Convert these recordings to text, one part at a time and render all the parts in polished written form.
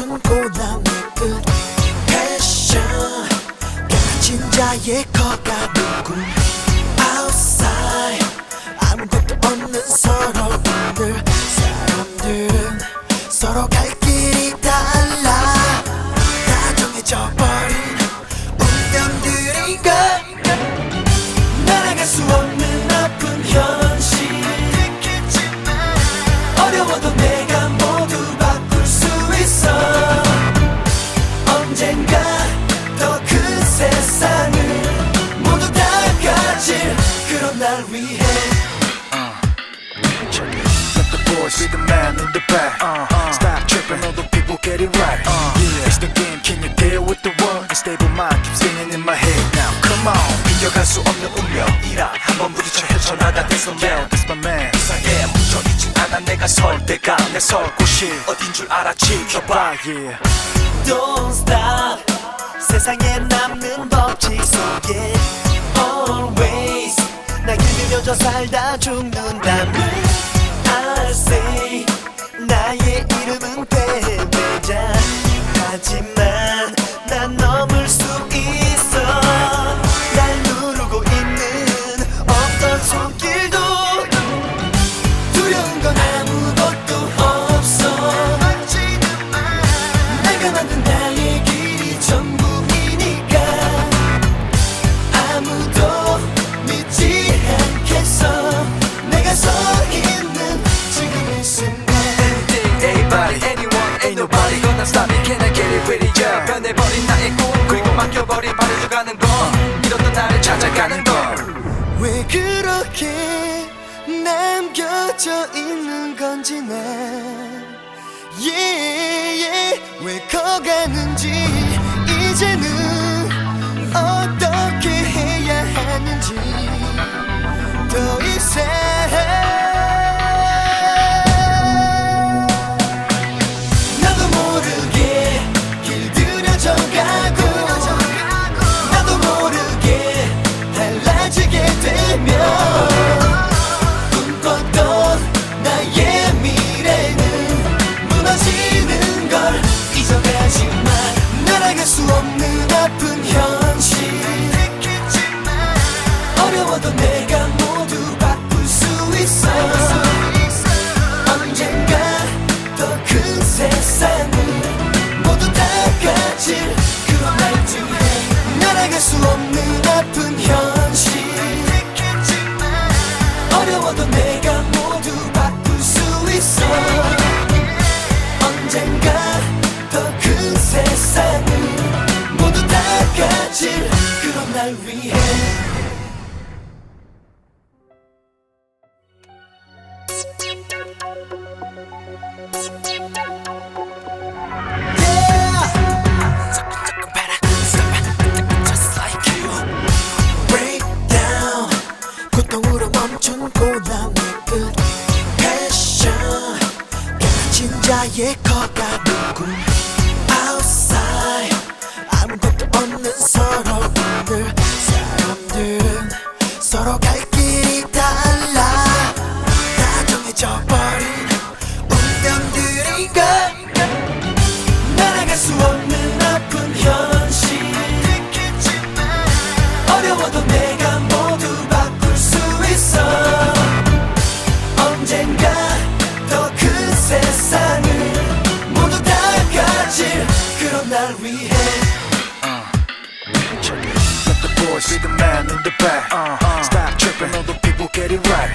멈춘보다 내끝 패션 가진 자의 거가 누구 outside 아무것도 없는 서로들 사람들은 서로 갈 길이 달라 다 정해져 버린 운명들인가 날아갈 수 없는 아픈 현실 어려워도 내가 모두 바꿀 수 있어 언젠가 더 큰 세상을 모두 다 가질 그런 날 위해 Let the boys be the man in the back Stop tripping, all the people get it right It's the game, can you deal with the world? A stable mind keeps singing in my head now Come on 이겨갈 수 없는 운명이라 한번 부딪혀 헤쳐나간 내 손맨 That's my man 세상에 묻혀있진 않아 내가 설 때가 내 설 곳이 어딘 줄 알아 지켜봐 yeah. Don't stop 세상에 남는 법칙 속에 Always 날 길들여져 살다 죽는다면 I say 나의 이름은 패배자 하지만 난 넘을 수 있어 날 누르고 있는 어떤 손길도 두려운 건 아무것도 없어 내가 만든 나의 길이 전부이니까 아무도 믿지 않겠어 내가 서 있는 지금 이 순간 Anything, anybody, anyone, ain't nobody gonna stop me Can I get it with it, yeah 변해버린 나의 꿈 그리고 막혀버린 바래져가는 건 이렇던 나를 찾아가는 걸 왜 그렇게 남겨져 있는 건지 난 왜 커가는지 이제는 어떻게 해야 하는지 더 이상 나도 모르게 길들여져 가고 나도 모르게 달라지게 되면 꿈꿨던 나의 미래는 무너지는 걸 잊어가지마 날아갈 수 없는 아픈 현실 어려워도 내가 모두 바꿀 수 있어 언젠가 더 큰 세상을 모두 다 가질 그런 날 위해 날아갈 수 없는 아픈 현실 어려워도 내가 모두 바꿀 수 있어 언젠가 더 큰 세상을 모두 다 가질 그런 날 위해 고통으로 멈춘 고난 내끝 패션 가진 자의 거가 누구 outside 아무것도 없는 서로들 사람들은 서로 갈 길이 달라 다 정해져 버린 운명들인가 날아갈 수 없는 아픈 현실 어려워도 내가 모두 바꿀 수 있어 언젠가 더 큰 세상을 모두 다 가질 그런 날 위해 Let the boys be the man in the back Stop tripping, all the people get it right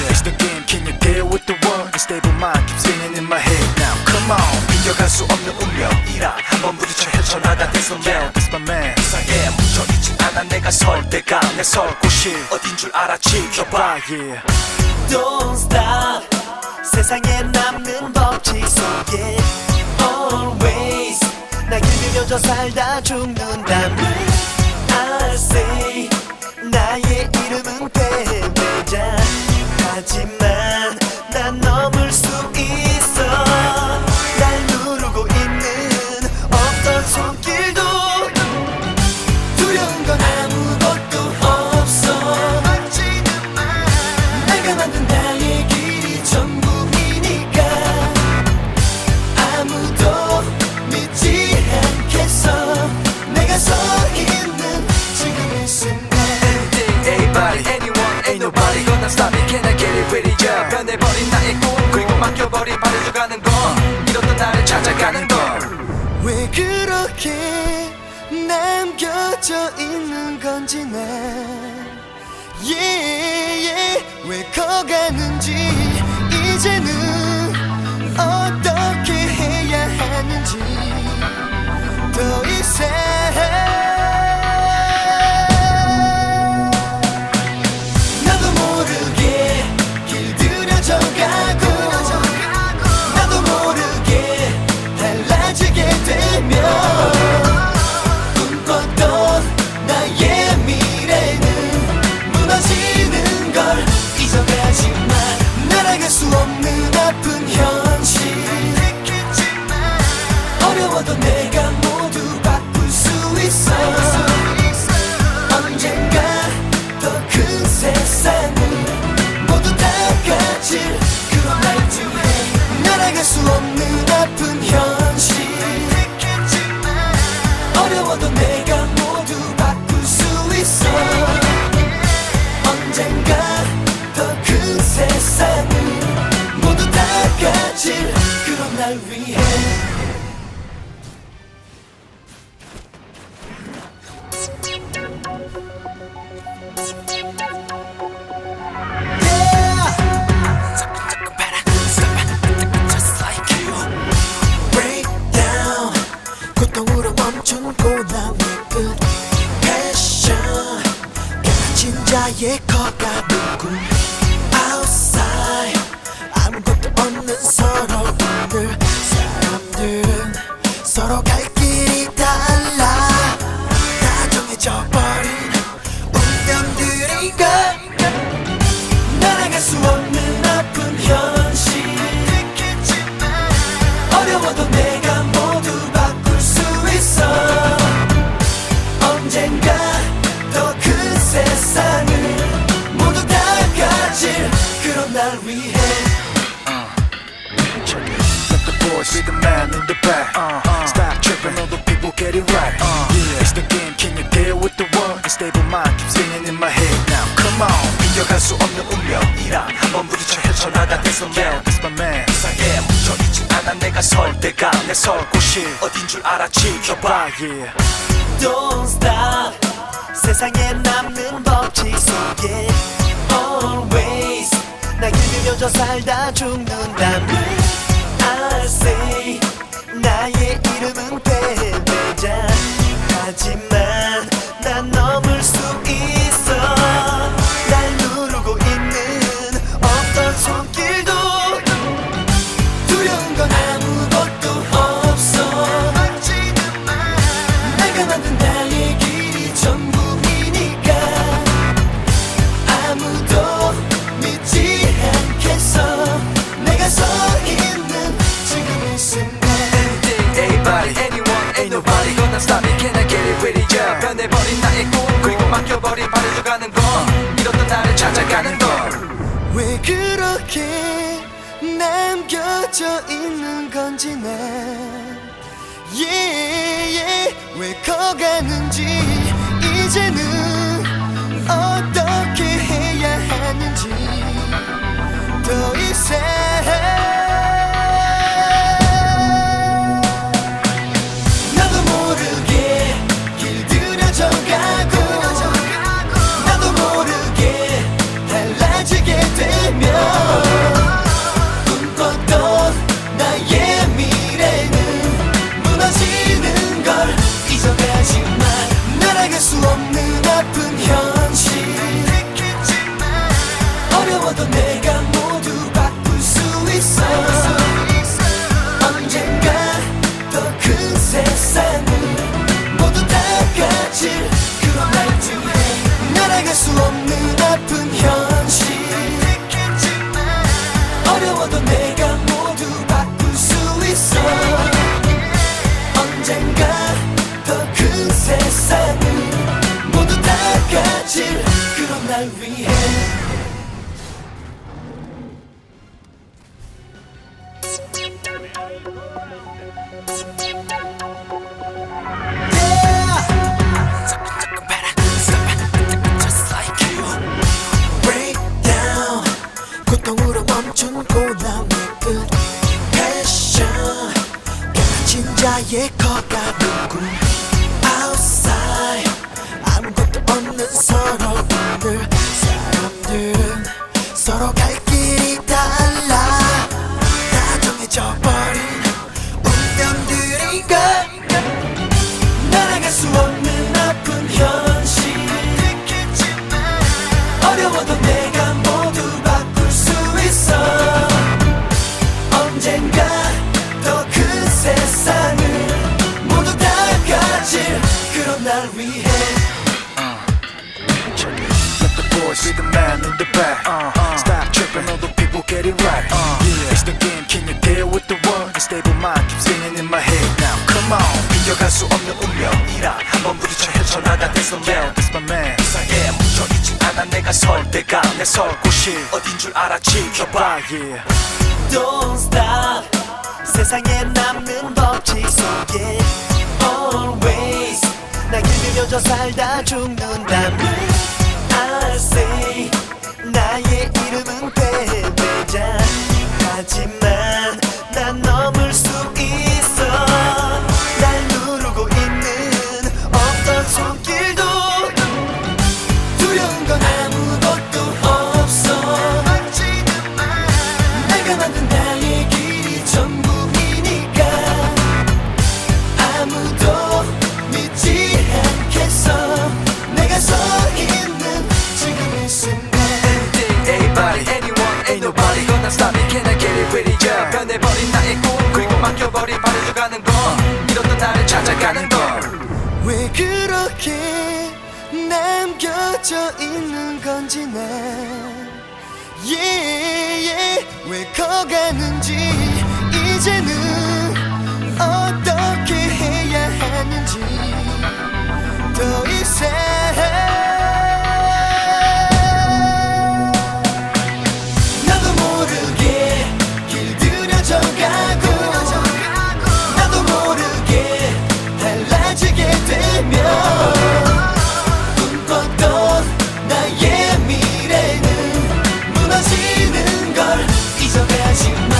It's the game, can you deal with the world? A stable mind keeps singing in my head now Come on 이겨갈 수 없는 운명이라 한번 부딪혀 헤쳐나간 내 손맨 That's my man 세상에 묻혀있진 않아 내가 설 때가 내 설 곳이 어딘 줄 알아 지켜봐 yeah. Don't stop 세상에 남는 법칙 속에 Always 날 길들여져 살다 죽는다면 I say 나의 이름은 패배자 하지만 난 넘을 수 있어 날 누르고 있는 어떤 손길도 두려운 건 아무것도 없어 내가 만든 나의 길이 전부이니까 아무도 stop it, can I get it with it, yeah. 변해버린 나의 꿈 그리고 맡겨버린 바래져가는 건 잃었던 나를 찾아가는 걸. 왜 그렇게 남겨져 있는 건지 난 왜 커가는지 이제는 어떻게 해야 하는지 더 이상 나도 모르게 길들여져 가고 나도 모르게 달라지게 되면 꿈꿨던 나의 미래는 무너지는 걸 잊어가지마. 날아갈 수 없는 아픈 현실 어려워도 내가 모두 바꿀 수 있어. 언젠가 더 큰 세상을 모두 다 가질 그런 날쯤에 날아갈 수 없는 아픈 현실 어려워도 내가 모두 바꿀 수 있어. 언젠가 더 큰 세상을 모두 다 가질 그런 날 위해 고통으로 멈춘 고난의 끝 패션 가진 자의 커가는 꿈 Outside 아무것도 없는 서러움들 사람들은 서로 갈 길이 달라 다 정해져 버린 운명들인가. 날아갈 수 없는 아픈 현실 어려워도 내가 모두 바꿀 수 있어. 언젠가 더 큰 세상을 모두 다 가질 그런 날 위해 Let the boys be the man in the back. Stop tripping, all the people get it right. Yeah, it's the game. Can you deal with the world? The stable mind keeps singing in my head now. Come on, 이겨갈 수 없는 운명이란 한번 부딪혀 헤쳐나간 내 손. Yeah, that's my man. 세상에 묻혀있진 않아 내가 설 때가 내 설 곳이 어딘 줄 알아 지켜봐. Yeah. Don't stop 세상에 남는 법칙 속에 Always 날 길들여져 살다 죽는다면 I say 나의 이름은 패배자 하지만 난 넘을 수 있어. 날 누르고 있는 어떤 손길도 두려운 건 아무것도 없어. 내가 만든 나의 길이 전부이니까 아무도 믿지 않겠어. 내가 서 있는 지금 이 순간 Anything, anybody, anyone, ain't nobody gonna stop me. Can I get it with it, yeah. 변해버린 나의 꿈 그리고 맡겨버린 바래져가는 건 잃었던 나를 찾아가는 걸. 왜 그렇게 남겨져 있는 건지 난 왜 커가는지 이제는 어떻게 해야 하는지 더 이상 나도 모르게 길들여져 가고 나도 모르게 달라지게 되면 꿈꿨던 나의 미래는 무너지는 걸 잊어가지마. 날아갈 수 없는 아픈 현실 어려워도 내가 모두 바꿀 수 있어. 언젠가 더 큰 세상을 모두 다 가질 그런 날쯤에 날아갈 수 없는 아픈 현실 어려워도 내가 모두 바꿀 수 있어. 언젠가 더 큰 세상을 모두 다 가질 그런 날 위해 Break down 고통으로 멈춘 고난의 끝 패션 깨닫진 자의 거가는 꿈 Outside 아무것도 없는 서러움들 사람들은 서로 갈 길이 달라 다 정해져 버린 운명들인가 날아갈 수 없는 아픈 현실 어려워도 내가 모두 바꿀 수 있어 언젠가 더 큰 세상을 모두 다 가질 그런 날 위해 Let the boys be the man in the back. Stop tripping, all the people get it right. Yeah, it's the game. Can you deal with the one? The stable mind keeps singing in my head now. Come on, 이겨갈 수 없는 운명이라 한번 부딪혀 헤쳐나간 내 손. Yeah, that's my man. 세상에 묻혀있진 않아 내가 설 때가 내 설 곳이 어딘 줄 알아 지켜봐. Yeah. Don't stop 세상에 남는 법칙 속에 Always 날 길들여져 살다 죽는다면 I say 나의 이름은 패배자 하지만 난 넘을 수 있어 날 누르고 있는 어떤 손길도 두려운 건 아무것도 없어 내가 만든 나의 길이 전부이니까 아무도 믿지 않겠어 내가 서 있는 지금 이 순간 Anybody, anyone, ain't nobody gonna stop me. Can I get it with it? Yeah. 변해버린 나의 꿈 그리고 맡겨버린 바래져가는 건 잃었던 나를 찾아가는 걸. 왜 그렇게 남겨져 있는 건지 난 왜 커가는지 이제는 어떻게 해야 하는지 더 이상 나도 모르게 길들여져 가고 나도 모르게 달라지게 되면 꿈꿨던 나의 미래는 무너지는 걸 잊어가지마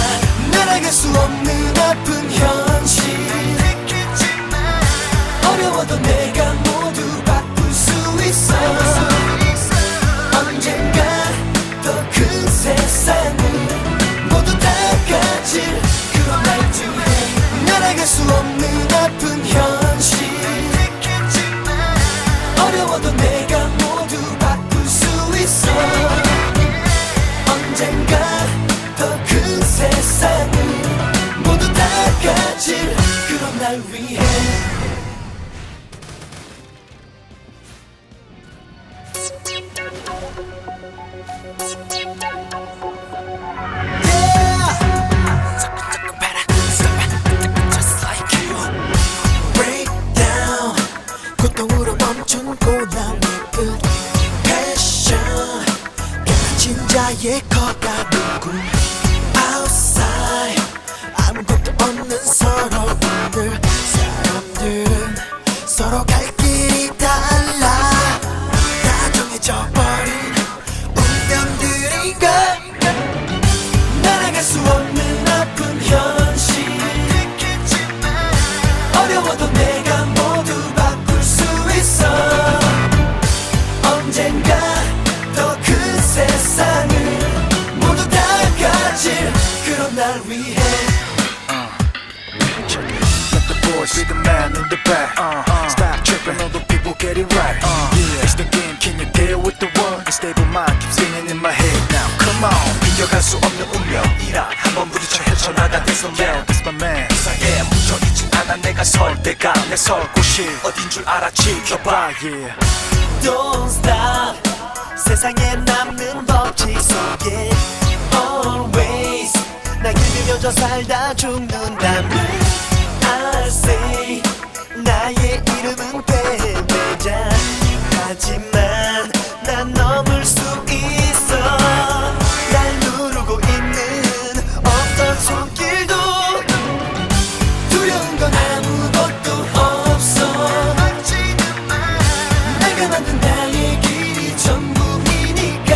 날아갈 수 없는 아픈 현실 어려워도 내가 모두 바꿀 수 있어 언젠가 더 큰 세상을 모두 다 가질 그런 날쯤에 날아갈 수 없는 아픈 현실 어려워도 내가 모두 바꿀 수 있어 언젠가 더 큰 세상을 모두 다 가질 그런 날 위해 Breakdown 고통으로 멈춘 고난의 끝 패션 깨닫진 자의 커가는 꿈 Outside 아무것도 없는 서러움들 사람들은 서로 갈 길이 달라 다 정해져 버린 운명들인가 날아갈 수 없는 아픈 현실 어려워도 내가 모두 바꿀 수 있어 언젠가 더 큰 세상을 모두 다 가질 그런 날 위해 Let the boys be the man in the back. Stop tripping, all the people get it right. Yeah, it's the game. Can you deal with the one? The stable mind keeps singing in my head now. Come on, 이겨갈 수 없는 운명이라 한번 부딪혀 헤쳐나간 내 손. Yeah, that's my man. 세상에 묻혀있진 않아 내가 설 때가 내 설 곳이 어딘 줄 알아 지켜봐. Yeah. Don't stop 세상에 남는 법칙 속에 Always 날 길들여져 살다 죽는다면 I say 나의 이름은 패배자 하지만 난 넘을 수 있어 날 누르고 있는 어떤 손길도 두려운 건 아무것도 없어 내가 만든 나의 길이 전부이니까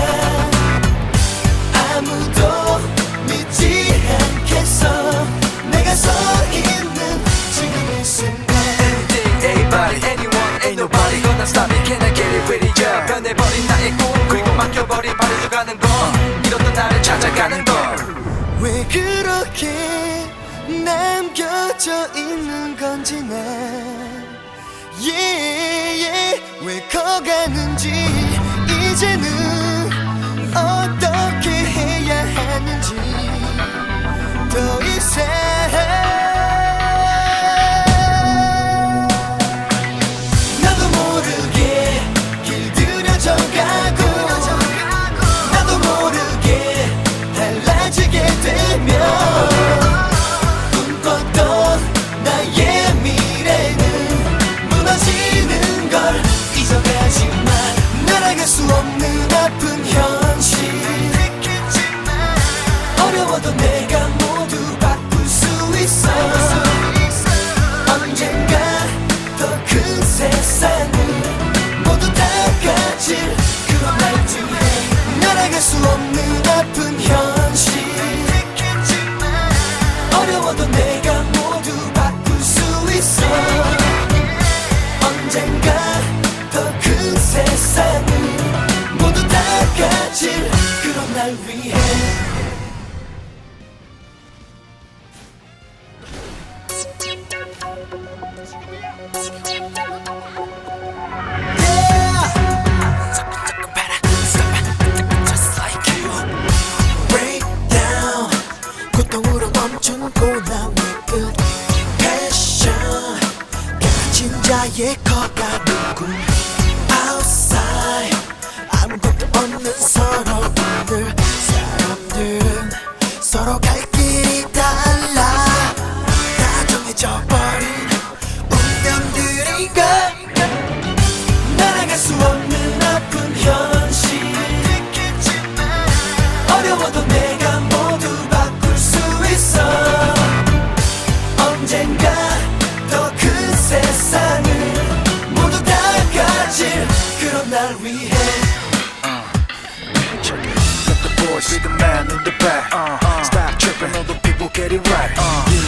아무도 바래려가는 걸 잃었던 나를 찾아가는 걸 왜 그렇게 남겨져 있는 건지 난 왜 커가는지 이제는 어떻게 해야 하는지 더 이상 나도 모르게 길들여져 가고 나도 모르게 달라지게 되면 꿈꿨던 나의 미래는 무너지는 걸 잊어가지만 날아갈 수 없는 아픈 현실 어려워도 내가 모두 바꿀 수 있어 언젠가 더 큰 세상을 모두 다 가질 그런 날쯤에 날아갈 수 없는 아픈 현실 어려워도 내가 모두 바꿀 수 있어 언젠가 더 큰 세상을 모두 다 가질 그런 날 위해 고통으로 멈춘 고난의 끝 패션 가진 자의 커가는 꿈 Outside 아무것도 없는 서러움들 사람들은 서로 갈 길이 달라 다 정해져 버린 운명들인가 날아갈 수 없는 아픈 현실 어려워도 내가 모두 바꿀 수 있어 언젠가 더 큰 세상을 모두 다 가질 그런 날 위해 Let the boys be the man in the back Stop tripping, all the people get it right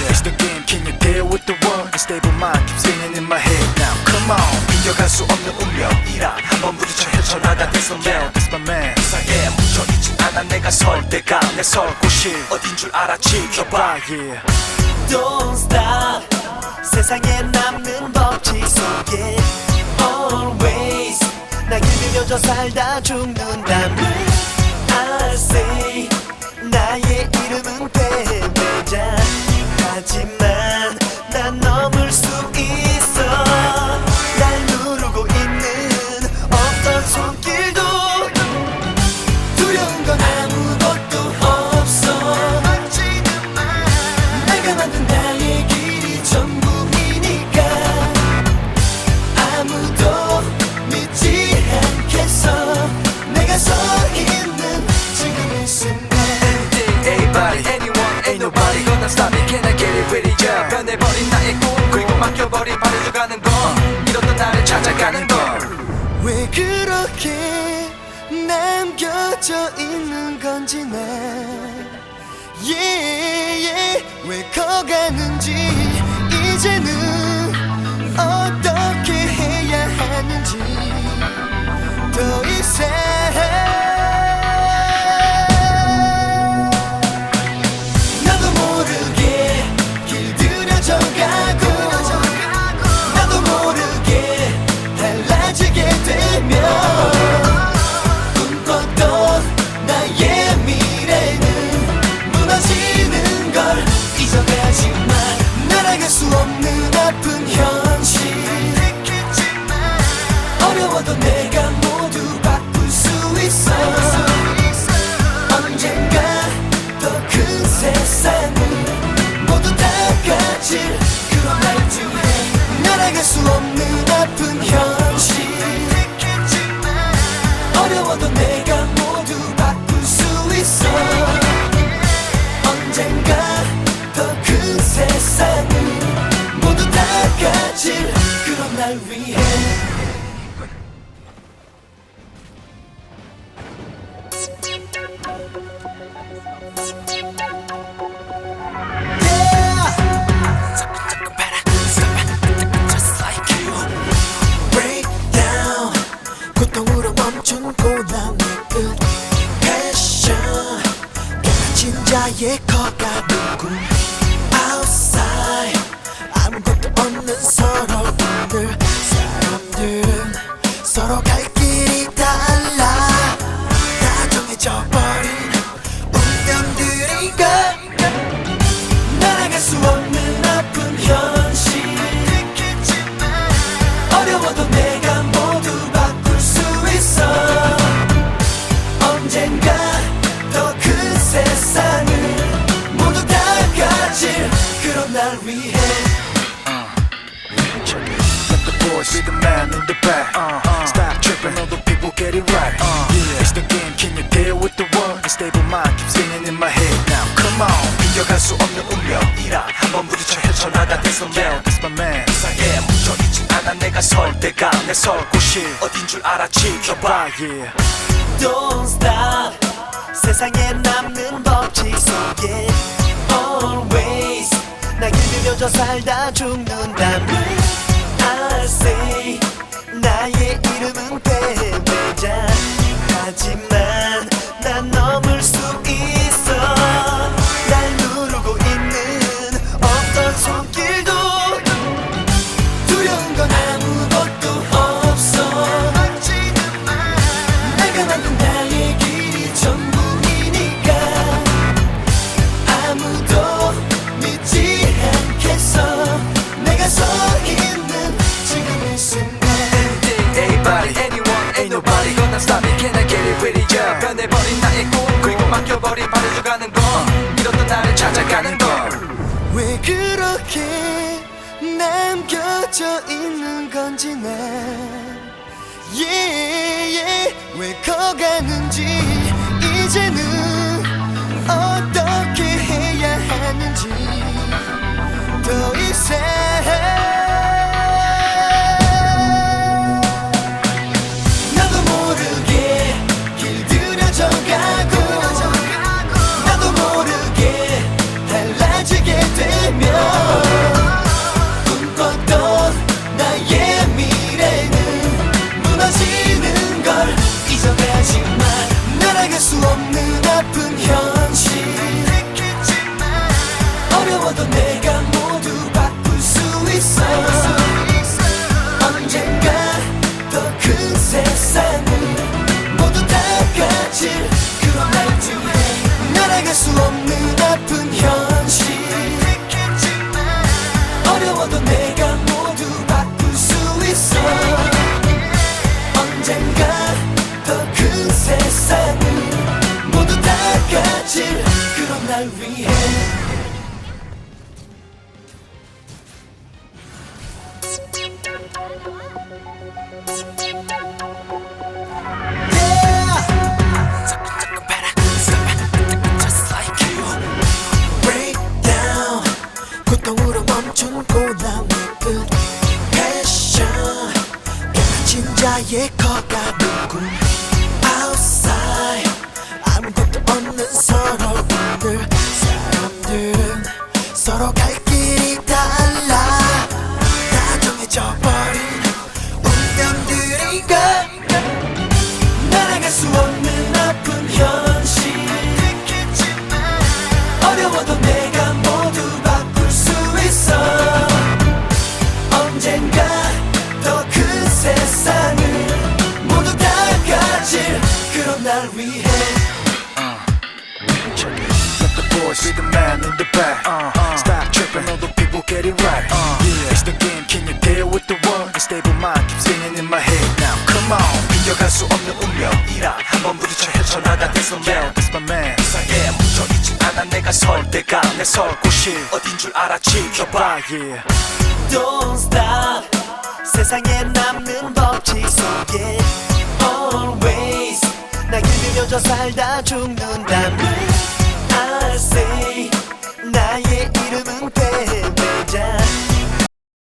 It's the game, can you deal with the one? A stable mind keeps spinning in my head now Come on, 이겨갈 수 없는 운명이란 한번 부딪혀 헤쳐나간 That's my man, that's my man 세상에 묻혀있진 않아 내가 설 때가 내 설 곳이 어딘 줄 알아 지켜봐 yeah. Don't stop 세상에 남는 법칙 속에 Always 나 길들여져 살다 죽는다면 I say 나의 이름은 패배자 하지만 난 넘을 수 있어 날 누르고 있는 어떤 손길도 두려운 건 아무것도 없어 내가 만든 나의 길이 전부이니까 아무도 믿지 않겠어 내가 서 있는 지금 이 순간 Anybody, anyone, ain't nobody gonna stop me Can I get it with it, yeah 변해버린 나의 꿈 그리고 맡겨버린 바래려가는 걸 잃었던 나를 찾아가는 걸 왜 그렇게 남겨져 있는 건지 난 왜 커가는지 이제는 어떻게 해야 하는지 더 이상 나도 모르게 길들여져 가고 나도 모르게 달라지게 되면 꿈꿨던 나의 미래는 무너지는 걸 잊어가지만 날아갈 수 없는 아픈 진짜의 거가누군 outside 아무것도 없는 서로들 사람들은 서로 갈 길이 달라 다 정해져버린 운명들인가 날아갈 수 없는 아픈 현실 어려워도 내가 모두 바꿀 수 있어 언젠가 더 큰 세상을 모두 다 가질 그런 날 위해 Let the boys be the man in the back. Stop tripping, all the people get it right. Yeah, it's the game. Can you deal with the world? The stable mind keeps singing in my head. Now, come on. 이겨갈 수 없는 운명이라 한번 부딪혀 헤쳐나가 대선 Yo, that's my man. 세상에 묻혀있지 않아 내가 설 때가 내 설 곳이 어딘 줄 알아 지켜봐 Yeah. Don't stop 세상에 남는 법칙 속에 Always 나 길들여져 살다 죽는다면 I say 나의 이름은 패배자 하지만 난 넘을 수 있어 날 누르고 있는 어떤 손길도 두려운 건 아무것도 없어 내가 만든 나의 길이 전부이니까 아무도 믿지 않겠어 내가 서 있는 지금 이 순간 Anybody, anyone, ain't nobody gonna stop me Can I get it with it, yeah 변해버린 나의 꿈 그리고 맡겨버린 바래져가는 건 이렇던 나를 찾아가는 걸 왜 그렇게 남겨져 있는 건지 난 yeah, 왜 커가는지 이제는 어떻게 해야 하는지 더 이상 나도 모르게 길들여져 가고 나도 모르게 달라지게 되면 꿈꿨던 나의 미래는 무너지는 걸 잊어가지마 날아갈 수 없는 아픈 현실 어려워도 내가 모두 바꿀 수 있어 언젠가 더 큰 세상을 모두 다 가질 그런 날 위해 날아갈 수 없는 아픈 현실 어려워도 내가 모두 바꿀 수 있어 언젠가 더 큰 세상을 모두 다 가질 그런 날 위해 Breakdown 고통으로 멈춘 고난의 끝 Passion 가진 자의 거가누군 Outside 아무것도 없는 서로들 사람들은 서로 갈 길이 달라 다 정해져버린 운명들인가 날아갈 수 없는 아픈 현실 어려워도 내가 모두 바꿀 수 있어 언젠가 더 큰 세상을 모두 다 가질 그런 날 위해 Let the boys be the man in the back. Stop tripping, all the people get it right. Yeah, it's the game. Can you deal with the world? The stable mind keeps singing in my head. Now, come on. 이겨갈 수 없는 운명이라 한번 부딪혀 헤쳐나가 대선 Yo, that's my man. 세상에 묻혀있지 않아 내가 설 때가 내 설 곳이 어딘 줄 알아 지켜봐 Yeah. Don't stop 세상에 남는 법칙 속에 Always 나 길들여져 살다 죽는다면